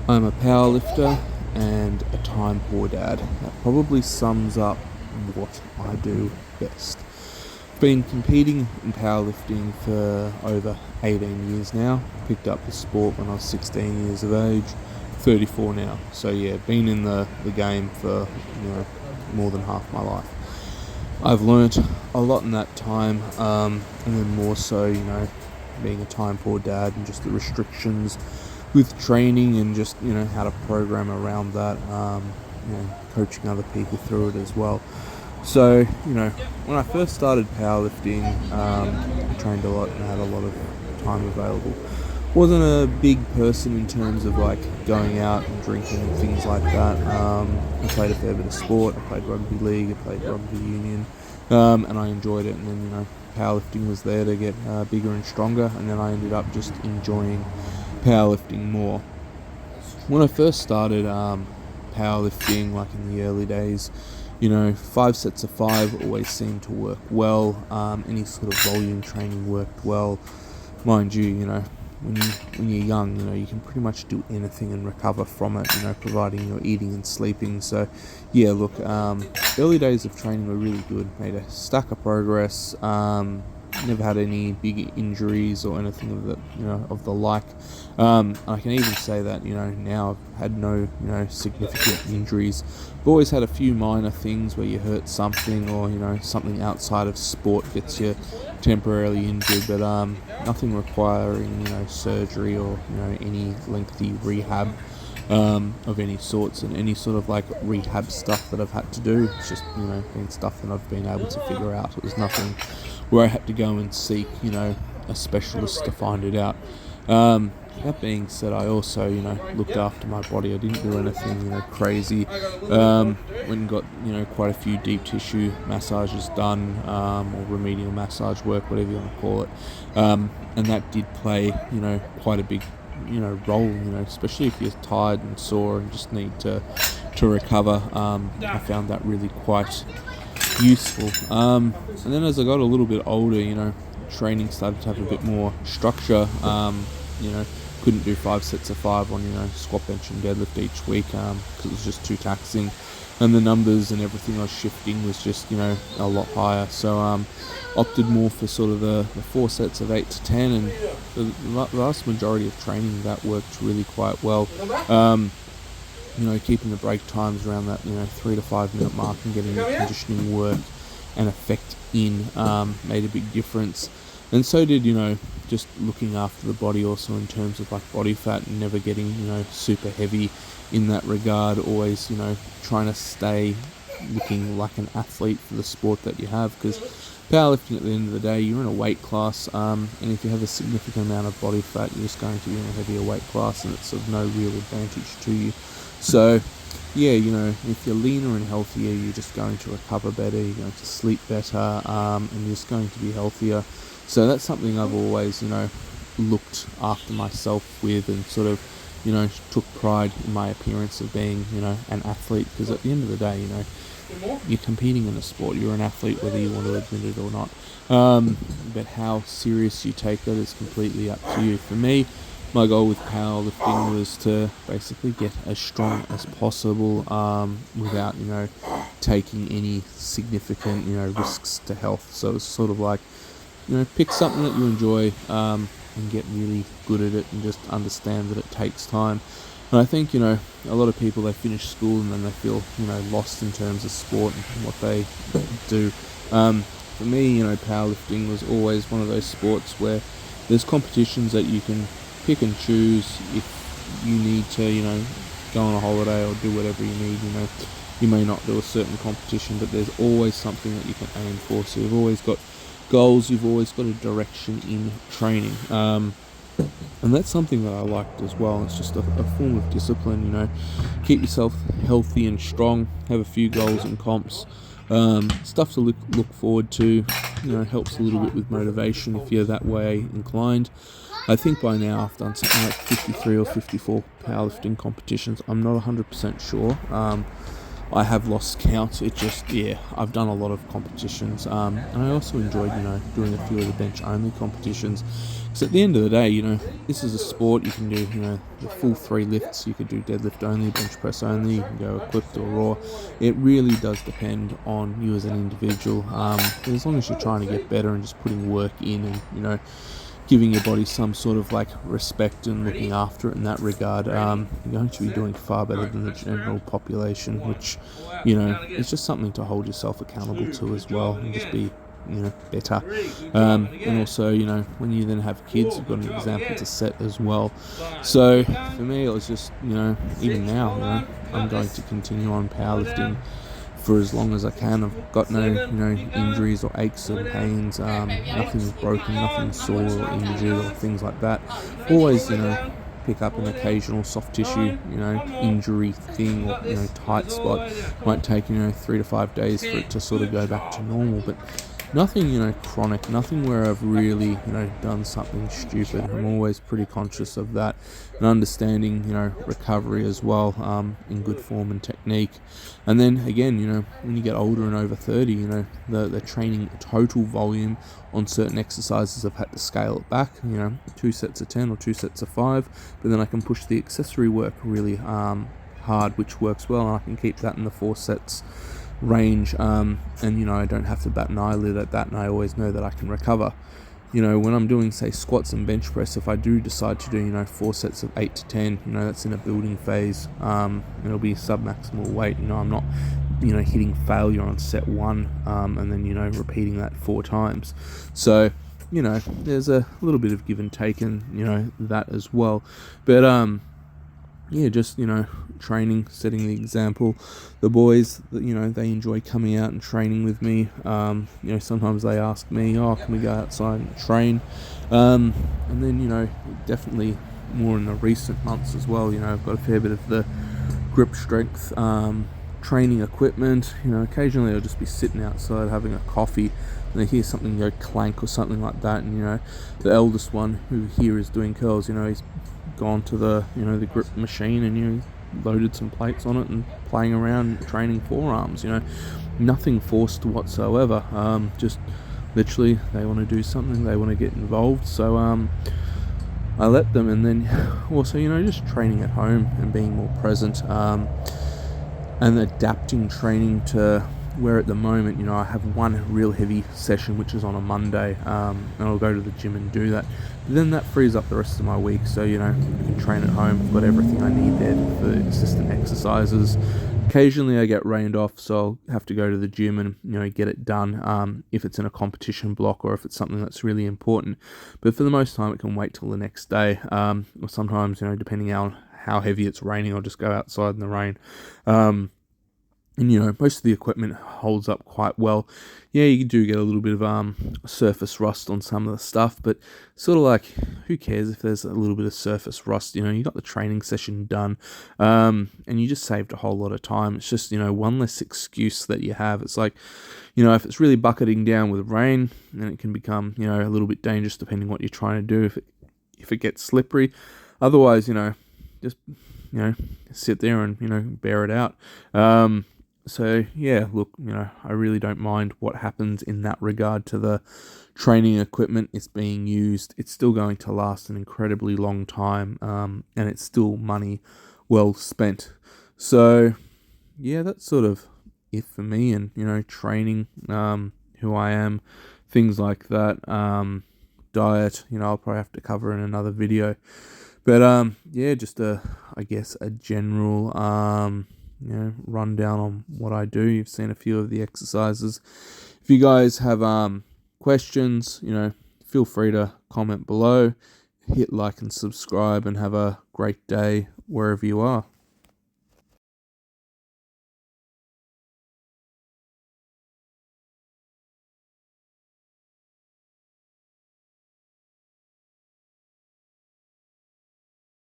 I'm a powerlifter and a time poor dad. That probably sums up what I do best. Been competing in powerlifting for over 18 years now. Picked up the sport when I was 16 years of age, 34 now. So yeah, been in the game for more than half my life. I've learnt a lot in that time, and then more so, being a time poor dad and just the restrictions with training and just how to program around that, coaching other people through it as well. So when I first started powerlifting, I trained a lot and had a lot of time available. Wasn't a big person in terms of like going out and drinking and things like that. I played a fair bit of sport. I played rugby league. I played rugby union, and I enjoyed it. And then powerlifting was there to get bigger and stronger. And then I ended up just enjoying powerlifting more. When I first started powerlifting, like in the early days, 5 sets of 5 always seemed to work well. Any sort of volume training worked well. Mind you, when you're young, you can pretty much do anything and recover from it, providing you're eating and sleeping. So, yeah, look, early days of training were really good. Made a stack of progress. Never had any big injuries or anything of the like. I can even say that now I've had no significant injuries. I've always had a few minor things where you hurt something or something outside of sport gets you temporarily injured, but nothing requiring surgery or any lengthy rehab of any sorts. And any sort of like rehab stuff that I've had to do, it's just been stuff that I've been able to figure out. It was nothing where I had to go and seek a specialist to find it out. That being said, I also looked after my body. I didn't do anything crazy. Went and got quite a few deep tissue massages done, or remedial massage work, whatever you want to call it, and that did play quite a big role, especially if you're tired and sore and just need to recover. I found that really quite useful. And then as I got a little bit older, training started to have a bit more structure. Couldn't do 5 sets of 5 on squat, bench and deadlift each week because it was just too taxing, and the numbers and everything I was shifting was just a lot higher. So opted more for sort of the 4 sets of 8 to 10, and the vast majority of training that worked really quite well. Keeping the break times around that 3 to 5 minute mark and getting the conditioning work and effect in made a big difference. And so did just looking after the body also in terms of like body fat and never getting super heavy in that regard. Always trying to stay looking like an athlete for the sport that you have, because powerlifting at the end of the day, you're in a weight class, and if you have a significant amount of body fat, you're just going to be in a heavier weight class, and it's of no real advantage to you. So yeah, if you're leaner and healthier, you're just going to recover better, you're going to sleep better, and you're just going to be healthier. So that's something I've always looked after myself with, and sort of took pride in my appearance of being an athlete, because at the end of the day, you're competing in a sport, you're an athlete whether you want to admit it or not. But how serious you take that is completely up to you. For me, my goal with powerlifting was to basically get as strong as possible without taking any significant risks to health. So it's sort of like pick something that you enjoy and get really good at it, and just understand that it takes time. And I think a lot of people, they finish school and then they feel lost in terms of sport and what they do. For me, powerlifting was always one of those sports where there's competitions that you can pick and choose if you need to go on a holiday or do whatever you need. You may not do a certain competition, but there's always something that you can aim for. So you've always got goals, you've always got a direction in training, and that's something that I liked as well. It's just a form of discipline. Keep yourself healthy and strong, have a few goals and comps, stuff to look forward to. Helps a little bit with motivation if you're that way inclined. I think by now I've done something like 53 or 54 powerlifting competitions. I'm not 100% sure. I have lost count. It just, yeah, I've done a lot of competitions, and I also enjoyed, doing a few of the bench only competitions. Because at the end of the day, this is a sport. You can do, the full 3 lifts. You could do deadlift only, bench press only. You can go equipped or raw. It really does depend on you as an individual. But as long as you're trying to get better and just putting work in, and giving your body some sort of like respect and looking after it in that regard, you're going to be doing far better than the general population, which, it's just something to hold yourself accountable to as well, and just be, better. And also, when you then have kids, you've got an example to set as well. So for me, it was just, even now, I'm going to continue on powerlifting for as long as I can. I've got no, injuries or aches or pains. Nothing's broken, nothing's sore or injured or things like that. Always, pick up an occasional soft tissue, injury thing or, tight spot. Might take, 3 to 5 days for it to sort of go back to normal, but nothing, chronic, nothing where I've really, done something stupid. I'm always pretty conscious of that and understanding, recovery as well, in good form and technique. And then again, when you get older and over 30, the training total volume on certain exercises, I've had to scale it back, 2 sets of 10 or 2 sets of 5, but then I can push the accessory work really hard, which works well, and I can keep that in the 4 sets range, and I don't have to bat an eyelid at that, and I always know that I can recover. When I'm doing, say, squats and bench press, if I do decide to do 4 sets of 8 to 10, that's in a building phase, it'll be sub-maximal weight. I'm not hitting failure on set 1, and then repeating that 4 times. So there's a little bit of give and take in that as well. But just training, setting the example. The boys, they enjoy coming out and training with me. Sometimes they ask me, can we go outside and train? And then definitely more in the recent months as well, I've got a fair bit of the grip strength training equipment. Occasionally I'll just be sitting outside having a coffee and I hear something go clank or something like that, and the eldest one who here is doing curls, he's gone to the the grip machine and loaded some plates on it and playing around training forearms. Nothing forced whatsoever, just literally they want to do something, they want to get involved, so I let them. And then also just training at home and being more present, and adapting training to where at the moment I have one real heavy session which is on a Monday, and I'll go to the gym and do that. But then that frees up the rest of my week, so I can train at home. I've got everything I need there for assistant exercises. Occasionally I get rained off, so I'll have to go to the gym and get it done, if it's in a competition block or if it's something that's really important. But for the most time it can wait till the next day, or sometimes depending on how heavy it's raining, I'll just go outside in the rain. And most of the equipment holds up quite well. Yeah, you do get a little bit of surface rust on some of the stuff, but sort of like, who cares if there's a little bit of surface rust? You got the training session done, and you just saved a whole lot of time. It's just one less excuse that you have. It's like, if it's really bucketing down with rain, then it can become a little bit dangerous depending what you're trying to do. If it gets slippery, otherwise just sit there and bear it out. So yeah, look, I really don't mind what happens in that regard to the training equipment. It's being used. It's still going to last an incredibly long time, and it's still money well spent. So yeah, that's sort of it for me, and training, who I am, things like that. Diet, I'll probably have to cover in another video. But yeah, just I guess a general rundown on what I do. You've seen a few of the exercises. If you guys have questions, feel free to comment below, hit like and subscribe, and have a great day wherever you are.